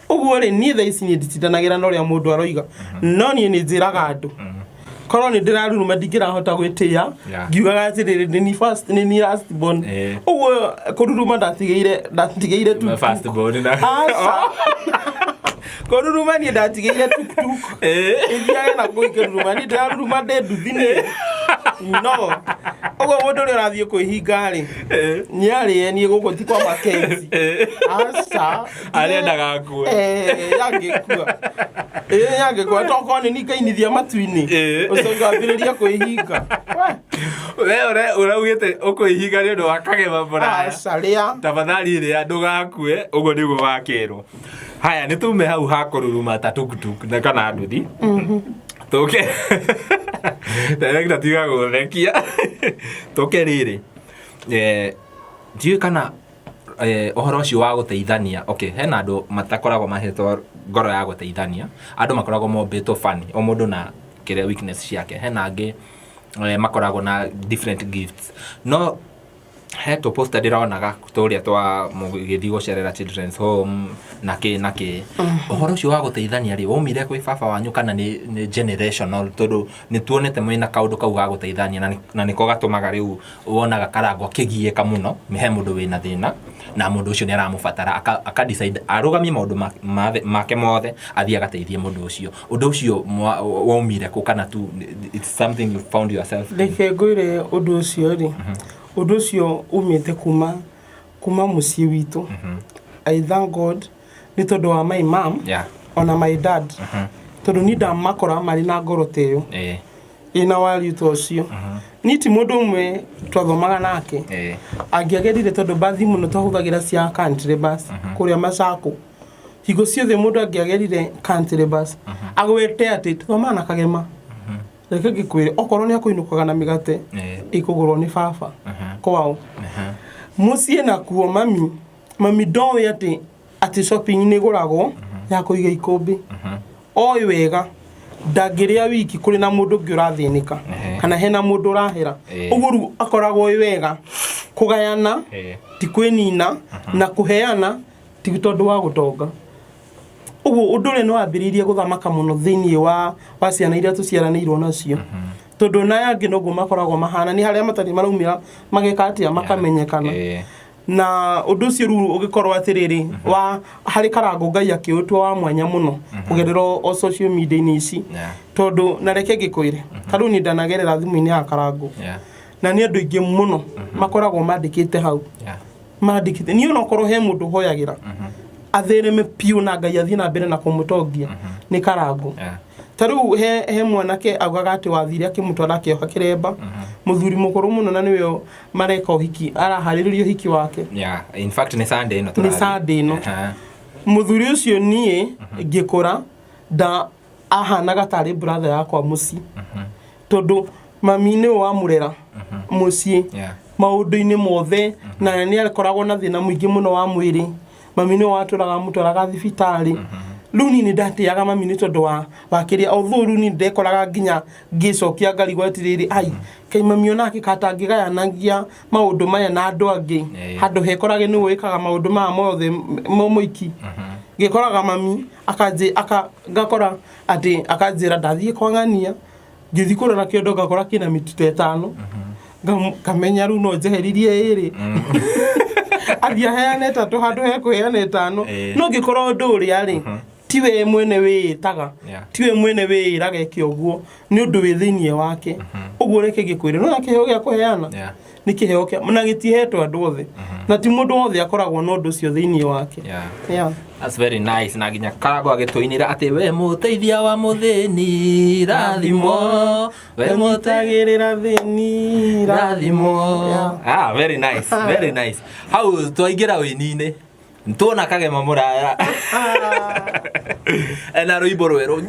ũguo rĩ niĩ thaa ici niĩ nditindanagĩra na ũrĩa mũndũ aroiga no niĩ nĩ njĩraga andũ korwo nĩ ndĩraruruma ndingĩrahota gwĩtĩya ngiugaga atĩrĩrĩ nĩ ni last born ũguo kũruruma ndatigĩire kũruruma niĩ ndatigĩire tuktuk ĩthiage na kũruruma niĩ ndĩraruruma ndĩ nduthinĩ no ũguo mũndũ ũrĩa ũrathiĩ kwĩhinga-rĩ nĩarĩe niĩ gũkũ ti kwa Makenzi arĩendaga akue yangĩkua tokorwo nĩ nikainithia matu-inĩ ũcio ngambĩrĩria kwĩhinga we ũraugĩte ũkwĩhinga nĩ ũndũ wa kagema mũraya tafadhali rĩa ndũgakue ũguo nĩguo wakĩrwo haya nĩ tume hau ha kũruruma ta tuktuk na kana nduthi tũke director tiga gũthekia tũke rĩrĩ ndiũĩ kana ũhoro ũcio wa gũteithania hena andũ matakoragwo mahetwo ngoro ya gũteithania andũ makoragwo mombĩtwo funny o mũndũ na kĩrĩa weakness ciake hena angĩ makoragwo na different gifts no heto poster ndĩronaga tũrĩa twa mũgĩthiĩ gũcerera children's home na kĩ ũhoro ũcio wa gũteithania rĩ waumire kwĩ baba wanyu kana nĩ generational tondũ nĩ tuonete mwĩna kaũndũ kau ga gũteithania na nĩko gatũmaga rĩu wonaga karango kĩgiĩka mũno he mũndũ wĩna thĩna na mũndũ ũcio nĩ aramũbatara aka decide arũgamie maũndũ make mothe athiĩ agateithie mũndũ ũcio waumire kũ kana tu it's something you found yourself reke ngwĩre ũndũ ũcio rĩ ũndũ ũcio umĩte kuma mũciĩ witũ I thank God nĩ tondũ wa my mom ona my dad tondũ ni ndamakora marĩ na ngoro ta ĩyo ĩna wari ta ũcio ni ti mũndũ ũmwe twathomaga nake angĩagerire tondũ bathi mũno twahũthagĩra cia country bus kũrĩa Macako higo ciothe mũndũ angĩagerire country bus agwĩte atĩ tũthoma na kagema reke ngĩkwĩre okorwo nĩ akũinũkaga na mĩgate ikũgũrwo nĩ baba kwao mũciĩ nakuo mami ndoĩ atĩ shopping nĩ ĩgũragwo ya kũiga ikũmbĩ oĩ wega ndangĩrĩa wiki kũrĩ na mũndũ ũngĩ ũrathĩnĩka kana hena mũndũ ũrahera ũguo rĩu akoragwo oĩ wega kũgayana ti kwĩnina na kũheana ti tondũ wa gũtonga ũguo ũndũ ũrĩa nĩ wambĩrĩirie gũthamaka mũno thĩinĩ wa ciana iria tũciaranĩirwo nacio tondũ na angĩ noguo makoragwo mahana nĩ harĩa matarĩ maraumĩra mageka atĩa makamenyekana na ũndũ ũcio rĩu ũgĩkorwo atĩrĩrĩ harĩ karango Ngai akĩũtua wa mwanya mũno kũgerera o social media-inĩ ici tondũ na reke ngĩkwĩre ta rĩu nĩ ndanagerera thimũ-inĩ ya karango na nĩ andũ aingĩ mũno makoragwo mandĩkĩte hau mandĩkĩte niĩ ona okorwo he mũndũ hoyagĩra athereme piũ na Ngai athiĩ na mbere na kũmũtongia nĩ karango ta rĩu he mwanake augaga atĩ wathire akĩmũtwara akĩoha kĩremba mũthuri mũkũrũ mũno na nĩwe mareka ũhiki araharĩrĩria ũhiki wake in fact nĩ Sunday ĩno mũthuri ũcio niĩ ngĩkũra ahanaga tarĩ brother yakwa mũciĩ tondũ mami nĩwe wamũrera mũciĩ maũndũ-inĩ mothe na nĩ akoragwo na thĩna mũingĩ mũno wa mwĩrĩ mami nĩwe watũraga thibitarĩ rĩu niĩ ndatĩaga mami nĩ tondũ wa kĩrĩa although rĩu niĩ ndekoraga nginya ngĩcokia ngarigwo atĩrĩrĩ kai mami onake katangĩgayanagia maũndũ maya na andũ angĩ handũ hekorage nĩwe wĩkaga maũndũ maya mothe mũiki ngĩkoraga mami ngakora atĩ akanjĩra ndathiĩ kwa ng'ania ngĩthiĩ kũrora kĩondo ngakora kĩna mĩtute 5 ngamenya rĩu no njeheririe ĩrĩ athia heane tatu handu he kuheane tano no ngikoro nduri ari tiwe mwene witaga tiwe mwene wiraga ikioguo ni undu wi thinie wake uguo reke gikwire no nakiheo gia kuheana ni kiheo kia na gitihetwo andu othe na ti mundu othe akoragwo no undu cio thinie wake that's very nice na ginya karago agitoinira ati we muteithia wa muthini rathimo we mutagirira thini rathimo very nice how twaingira wini-ini ntona kagema muraya ena rwimbo rweru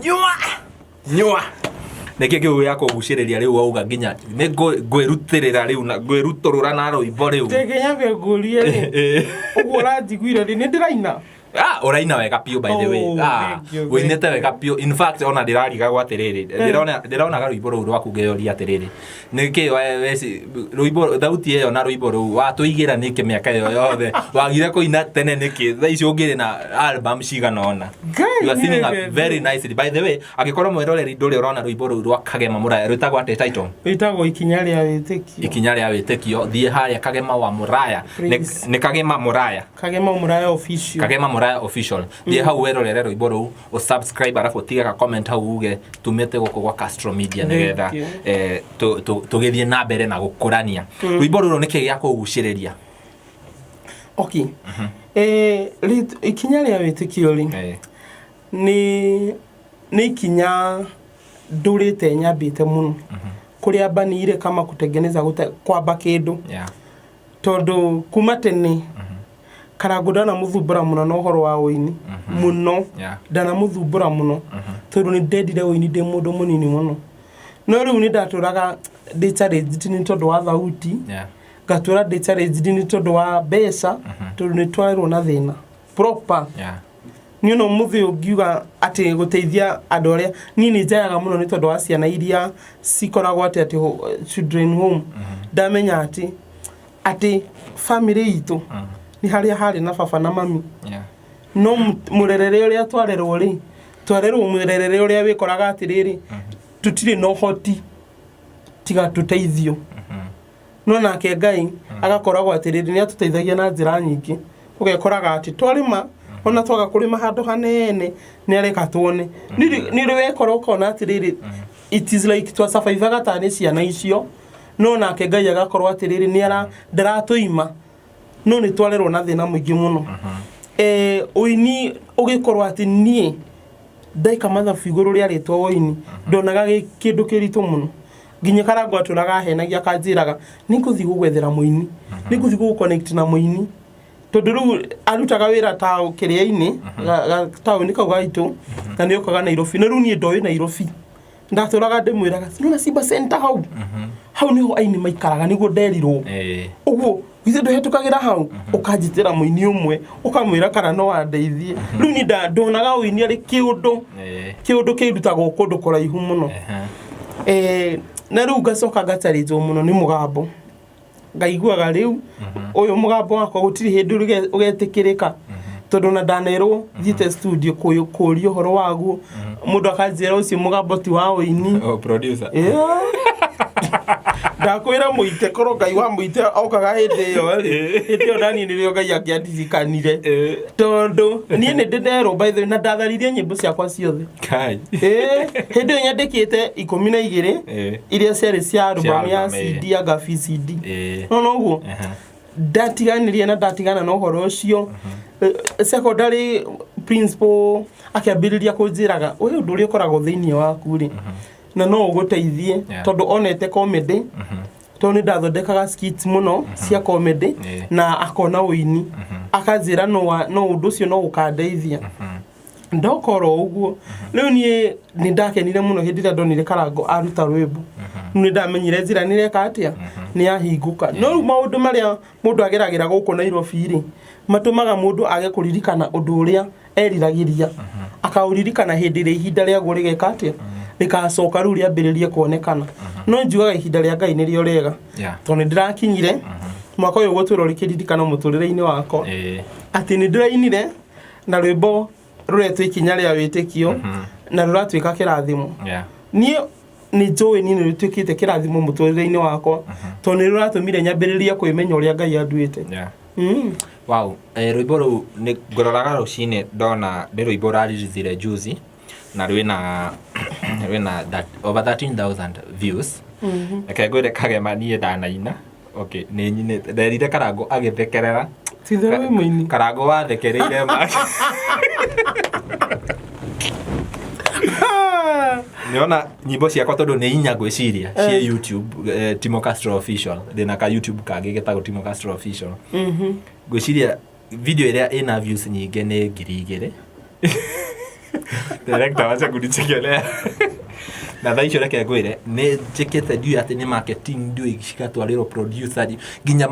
nyua neke kiu ya kuguciriria riu auga nginya ni ngwirutirira riu na ngwiruturura na rwimbo riu tekenyaga ngurie ri uguo ranjiguire ri ni ndiraina uraina wega pio by the way winete wega pio in fact ona ndirariga gwatiriri ndirona ga rwimbo ru rwaku ngeyoria atiriri niki wesi rwimbo thauti iyo na rwimbo ru watuigira niki miaka iyo yothe wagire kuina tene niki thaici ungire na album cigana ona you are singing very nicely by the way agikorwo mwiroreri nduri urona rwimbo ru rwa Kagema Muraya rutagwa ate title itagwo ikinya ria witikio thie haria Kagema wa Muraya ni Kagema Muraya official thie hau werorere rwimbo ru o subscribe arafu tiga ka comment hau uge tumete goko gwa Castro Media nigetha tugithie na mbere na gukurania rwimbo ru niki gya kuguciriria okay ikinya ria witikio ri ni ikinya ndurite nyambite muno kuria banire kama kutengeneza kwamba kindu tondu kuma tene Karago ndana muthumbura muno no horo wa uini muno ndana muthumbura muno tondu ni ndendire uini ndi mundu munini muno no riu ni ndaturaga challenge ni tondu wa thauti gatura challenge ni tondu wa mbeca tondu ni twairwo na thina proper ni no muthi ungiuga ati guteithia andu aria ni njayaga muno ni tondu wa ciana iria cikoragwo ati children home ndamenya ati family itu ni hari na baba na mami no murerere uria twarerwo ri twarerwo murerere uria wikoraga atiriri tutire no hoti tiga tuteithio no nake Ngai agakoragwo atiriri ni atuteithagia na njira nyingi ugekoraga ati twarima ona twaga kurima handu hanene ni areka tuone ni riwe koroko na atiriri it is like twa survive gatani ciana icio no nake Ngai agakorwo atiriri ni ara ndaratuima no ni twarerwo na thina mwingi muno uini ugikorwo ati nie ndaika mathabu iguru ria ritwa uini ndonaga kindu kiritu muno nginya Karago aturaga henagia kanjiraga nikuthi gugwethera muini nikuthi guconnect na muini tondu riu arutaga wira ta kiria-ini tauni kau gaitu na ni okaga Nairobi na riu ni ndoi Nairobi ndaturaga ndimwiraga nona Simba Center hau niho aini maikaraga niguo nderirwo uguo githe nduhetukagira hau ukajitira muini umwe ukamwira kana no andeithie riu ni ndonaga uini ari kiundu kirutagwo kundu kuraihu muno na riu ngacoka ngacharizo muno ni mugambo ngaiguaga riu uyu mugambo wakwa gutiri hindu ugetikirika tondu na ndanerwo thite studio kurio horo wagu mundu akanjira ucio mugambo ti wa uini producer ndakwira muite koro Ngai wa muite okaga hindi iyo ndani nirio Ngai angiandikanire tondu nie ni ndero by the way na ndatharirie nyimbo ciakwa ciothe kai hindi iyo nyandikite 12 iria ciari cia album ya CD ya Gafi CD no uguo ndatiganirie na ndatigana na uhoro ucio secondary principal akiambiriria kunjiraga uyu nduri ukoragwo thiini waku ri na no uguteithie tondu onete comedy tondu ndathondekaga skits muno cia comedy na akona uini akazira no undu cio no ukandeithia ndokoro uguo riu ni ndakenire muno hindi ria ndonire Karago aruta rwimbo ni ndamenyire njira ni reka atia ni ahinguka no riu maundu maria mundu ageragira guku Nairobi ri matumaga mundu age kuririkana undu uria eriragiria akauririkana hindi ria ihinda ria gurigeka atia rikacoka riu riambiririe kuonekana no njugaga ihinda ria Ngai nirio rega tondu ndirakinyire mwaka uyu gutwiro rikiririkana muturire-ini wako ati ni ndirainire na rwimbo ruretwo ikinya ria witikio na ruratwika kirathimo nie ni njui ni rutwikite kirathimo muturire-ini wako tondu ruratumire nyambiririe kwimenya uria Ngai anduite Wow, rwimbo rũu nĩ ngororaga rũcinĩ ndona nĩ rwimbo raririthire juzi na rwĩna over 13,000 views. Reke ngwĩre Kagema niĩ ndanaina. Okay, nĩ nyinĩte. Nderire Karango agĩthekerera. Tithe wĩ mũini. Karango wathekereire ma. Niona nyimbo ciakwa tondũ nĩ inya ngwĩciria cia YouTube, Timo Castro Official. Ndĩna ka YouTube kangĩ getagwo Timo Castro Official. Ngwĩciria video ĩrĩa ĩna views nyingĩ nĩ 2,000. Director wacha kunichekelea. Na thaa icio reke ngwĩre nĩ njĩkĩte ndiũ atĩ nĩ marketing ndiũ cigatwarĩrwo producer nginya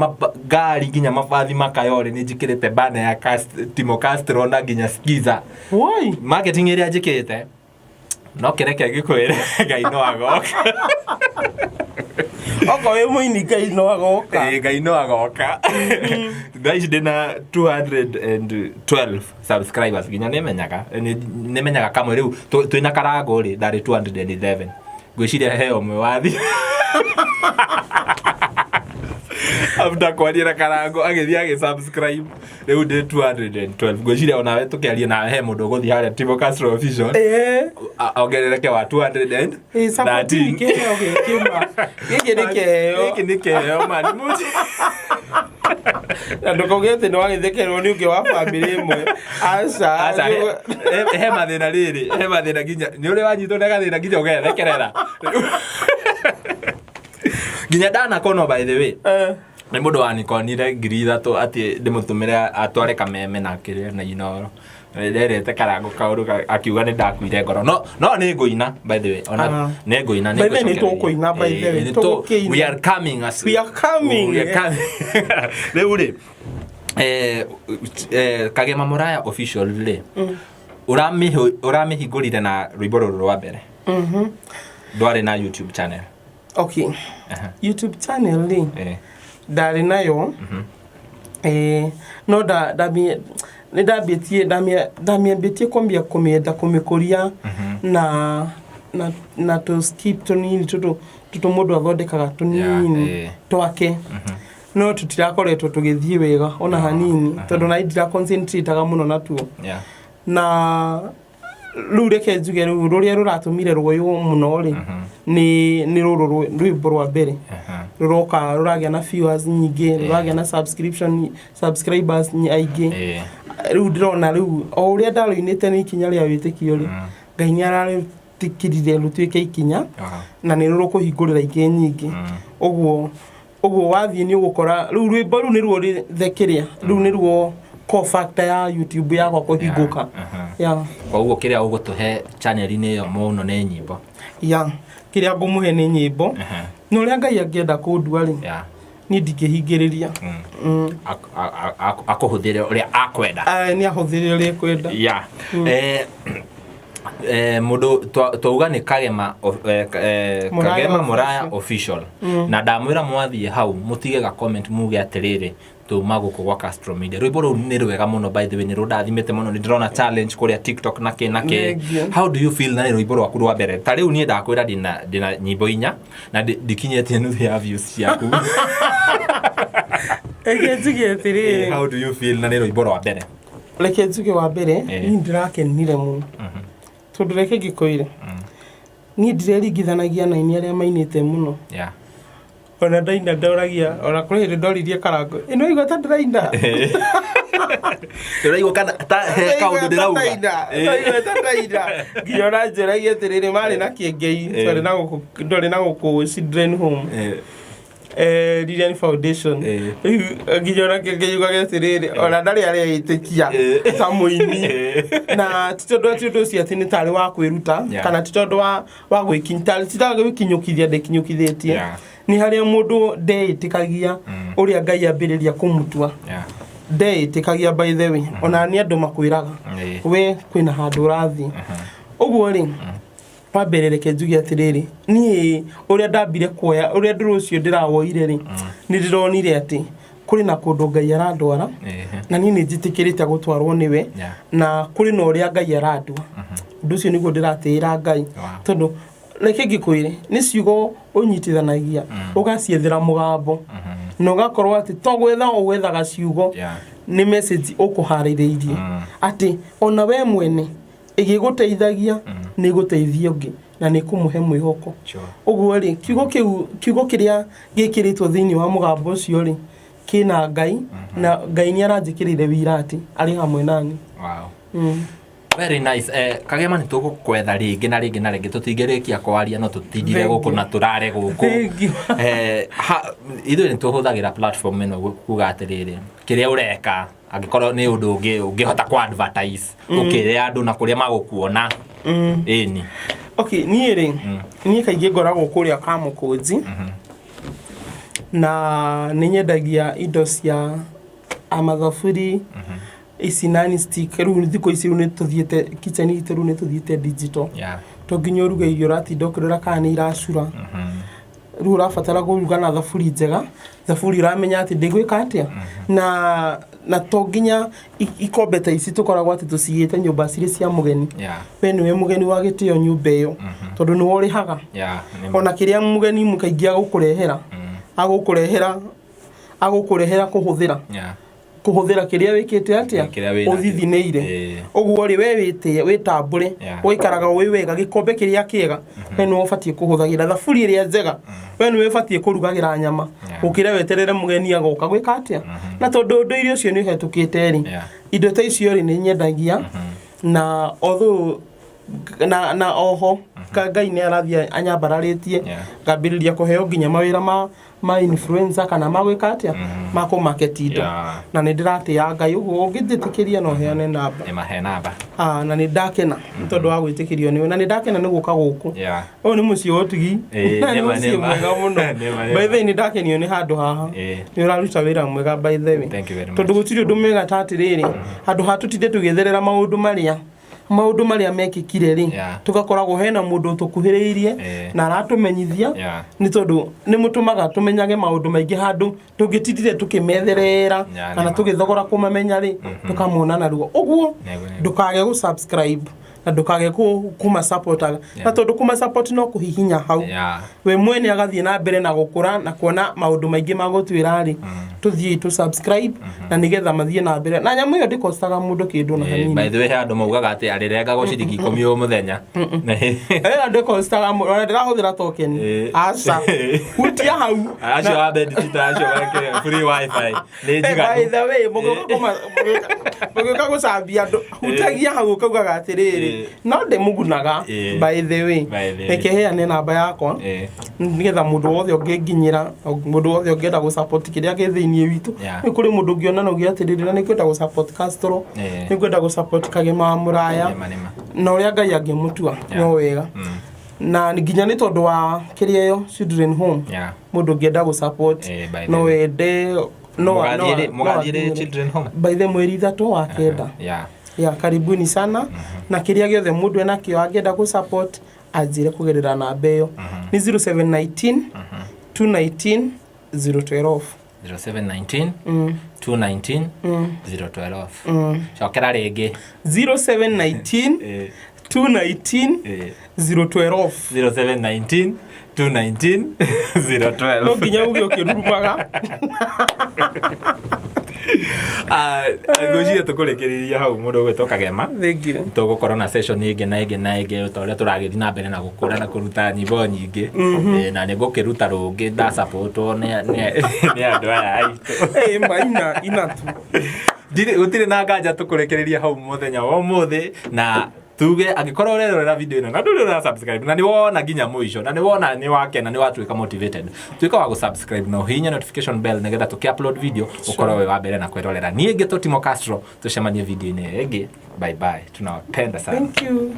ngari nginya mabathi makayore nĩ njĩkĩrĩte banner ya Timo Castro na nginya skiza. Why? Marketing ĩrĩa njĩkĩte no kĩreke ngĩkwĩre Ngai no agoka. Oko wĩ mũini Ngai no agoka. Ngai no agoka. Thaa ici ndĩna 212 subscribers nginya nĩmenyaga kamwe rĩu twĩna Karango rĩ ndarĩ 211. Ngwĩciria he ũmwe wathi. After kwaria na Karango agĩthiĩ agĩsubscribe rĩu ndĩ 212. Ngwĩciria onawe tũkĩaria nawe he mũndũ ũgũthiĩ harĩa Timo Castro Official ongerereke wa 213. Gĩkĩ nĩ kĩheo mani mũci. Na ndũkauge atĩ nĩ wagĩthekererwo nĩ ũngĩ wa bamĩrĩ ĩmwe. Aca he mathĩna rĩrĩ, he mathĩna nginya nĩ ũrĩ wanyitwo nĩ gathĩna nginya ũgethekerera. Nginya ndanakonwo by the way. Nĩ mũndũ wanikonire 3,000 atĩ ndĩmũtũmĩre atware kameme na kĩrĩa na inoro. Nderete Karango kaũndũ akiuga nĩ ndakuire ngoro. No nĩ ngũina by the way. Ona nĩ ngũina nĩ ngũcokeria. Nĩ tũkũina by the way. We are coming as we are coming. Rĩu rĩ Kagema Muraya Official rĩ ũramĩhingũrire na rwĩmbo rũrũ rwa mbere. Ndwarĩ na YouTube channel. Okay. YouTube channel rĩ ndarĩ nayo. No ndamĩambĩtie kwambia kũmĩkũria na tũ skip tũnini tũtũ mũndũ athondekaga tũnini twake. No tũtirakoretwo tũgĩthiĩ wega ona hanini tondũ na ndira concentrateaga mũno natuo. Na rĩu reke njuge rĩu rũrĩa rũratũmire rũoywo mũno rĩ nĩ rũrũ rwĩmbo rwa mbere. Rũroka rũragĩa na viewers nyingĩ, rũragĩa na subscribers aingĩ. Rĩu ndĩrona rĩu o ũrĩa ndarũinĩte nĩ ikinya rĩa wĩtĩkio rĩ Ngai nĩararĩtĩkĩrire rũtuĩke ikinya na nĩ rũkũhingũrĩra ingĩ nyingĩ. Ũguo wathiĩ nĩ ũgũkora rĩu rwĩmbo rũu nĩruo rĩthekeria rĩu nĩruo core factor ya YouTube yakwa kũhingũka. Kwa ũguo kĩrĩa ũgũtũhe channel-inĩ ĩyo mũno nĩ nyĩmbo. Kĩrĩa ngũmũhe nĩ nyĩmbo. Na ũrĩa Ngai angĩenda kũndua rĩ niĩ ndingĩhingĩrĩria. Akũhũthĩre ũrĩa akwenda. Nĩ ahũthĩre ũrĩa akwenda. Mũndũ twauga nĩ Kagema Muraya Official. Na ndamwĩra mwathiĩ hau mũtige ga comment muge atĩrĩrĩ tuma gũkũ gwa Castro Media. Rwĩmbo rũu nĩ rwega mũno by the way, nĩ rũndathimĩte mũno, nĩ ndĩrona challenge kũrĩa TikTok na kĩ. How do you feel na rwĩmbo rwaku rwa mbere? Ta rĩu niĩ ndakwĩra ndĩna nyimbo 4 na ndikinyĩtie nuthu ya views ciaku. How do you feel na rwĩmbo rwa mbere? Reke njuge wa mbere niĩ ndĩrakenire mũno. Tondũ reke ngĩkwĩre niĩ ndireringithanagia na aini arĩa mainĩte mũno. Ona ndaina ndoragia ona kũrĩ hĩndĩ ndoririe Karango ĩno igua ta ndĩraina. Ndĩraigua kana ta he kaũndũ ndĩrauga. Ndĩraigua ta ndaina. Nginya ona njeragia atĩrĩrĩ marĩ na kĩengei ndorĩ na gũkũ children home. Lilian Foundation. Nginya ona kĩengei uga atĩrĩrĩ ona ndarĩ arĩĩtĩkia ta mũini. Na tondũ ũcio atĩ nĩ tarĩ wa kwĩruta kana tondũ wa gwĩkinyũkithia ndĩkinyũkithĩtie. Ni harĩa mũndũ ndeĩtĩkagia ũrĩa Ngai ambĩrĩria kũmũtua. Ndeĩtĩkagia by the way ona ni andũ makwĩraga we kwĩna handũ ũrathiĩ. Ũguo rĩ wambere reke njuge atĩrĩrĩ niĩ ũrĩa ndambire kuoya ũrĩa ndũrũ ũcio ndĩrawoire rĩ nĩ ndĩronire atĩ kũrĩ na kũndũ Ngai arandwara na niĩ nĩ njĩtĩkĩrĩte gũtwarwo nĩwe na kũrĩ na ũrĩa Ngai arandua. Ũndũ ũcio nĩguo ndĩratĩĩra Ngai tondũ reke ngĩkwĩre nĩ ciugo ũnyitithanagia ũgaciethera mũgambo no gakorwo ati to gwetha o gwetha gaciugo ni message ukuhaririirie ati ona we mwene igiguteithagia ni guteithia ungi na ni kumuhe mwihoko uguo ri kiugo kiria gikiritwo thiini wa mugambo ucio ri kina Ngai na Ngai ni aranjikirire wira ati ari hamwe nani. Very nice. Kagema ni tugukwetha ringi na ringi na ringi tutingirikia kwaria no tutindire guku na turare guku. Ithu ni tuhuthagira platform ino kuga atiriri kiria ureka agikorwo ni undu ungihota ku advertise ukiria andu na kuria magukuona eni. Okay, ni kaingi ngoragwo kuria Kamukunji na ninyendagia indo cia amathaburi ici nani stick riu thiko ici riu nituthiete kitchen itu riu nituthiete digital to nginya uruga irio ratinda ukirora kana ni iracura riu urabatara kuruga na thaburi njega thaburi uramenya ati ndigwika atia na to nginya ikombe ta ici tukoragwo ati tucigite nyumba ciri cia mugeni we niwe mugeni wa gitio nyumba iyo tondu ni worihaga ona kiria mugeni mukaingia agukurehera kuhuthira kiria wikite atia uthithineire uguo ri we witambure uikaraga wi wega gikombe kiria kiega we no ufatie kuhuthagira thaburi iria njega we no ufatie kurugagira nyama ukire weterere mugeni agoka gwika atia na tondu ndo irio cio ni hetukite ri indo ta icio ri ni nyendagia na although na oho Ngai ni arathia anyambararitie ngambiriria kuheo nginya mawira ma influencer kana magwika atia mako market indo na ni ndiratia Ngai uguo ngithitikiria no heane namba mahe namba na ni ndakena tondu wa gwitikirio ni na ni ndakena ni guka guku o ni muci otigi ni mwega muno by the way ni ndakenio ni handu haha ni uraruta wira mwega by the way tondu gutiri undu mega tatiriri handu hatutinde tugitherera maundu maria mekikire ri tugakoragwo hena mundu tukuhiriirie na aratumenyithia ni tondu ni mutumaga tumenyage maundu maingi handu tungitindire tukimetherera kana tugithogora kumamenya ri tukamona na ruo uguo ndukage gu subscribe na ndukage kuma supportaga na tondu kuma support no kuhihinya hau we mwene agathie na mbere na gukura na kuona maundu maingi magutwira ri tuthie tu subscribe na nigetha mathie na mbere na nyamu iyo ndikostaga mundu kindu na hanini by the way andu maugaga ati arirenga guciringi 10 o muthenya ndikostaga mundu ndirahuthira token aca hutia hau acio abe digital acio wake free wifi ni njiga by the way mugoka gucambia hutagia hau kaugaga atiriri no de mugunaga by the way ekeheane namba yakwa nigetha mundu wothe unginginyira mundu wothe ungenda gu support kiria githinie witu ni kuri mundu ungiona no giatiriri na nikwenda gu support Castro nikwenda gu support Kagema Muraya na uria Ngai angimutua no wega na nginya ni tondu wa kiria yo children home mundu ungienda gu support no wende mugathire children home by the mweri 3 wa kenda karibuni sana na kiria giothe mundu ena kio angenda gu support ajire kugerera namba iyo ni 0719 219 012 0719 219 012 chokera ringi 0719 219 012 0719 219 012 no ginya ugio kirumaga ngojire tukurekeriria hau mundu gwetwo Kagema tugukorwo na session ingi na ingi utoria turagithi na mbere na gukura na kuruta nyimbo nyingi na ni gukiruta rungi nda support ni andu aya aitu maina inatu utire na nganja tukurekereria hau muthenya wa muthi na tuge agikorwo rero video ino na nduri ra subscribe na ni wona nginya muisho na ni wona ni wakena ni watuika motivated tuika wa subscribe na hinya notification bell nigetha tuki-upload video ukorwo we wa mbere na kwirorera nie Timo Castro tucemanie video ine ege bye bye tunawapenda sana. Thank you.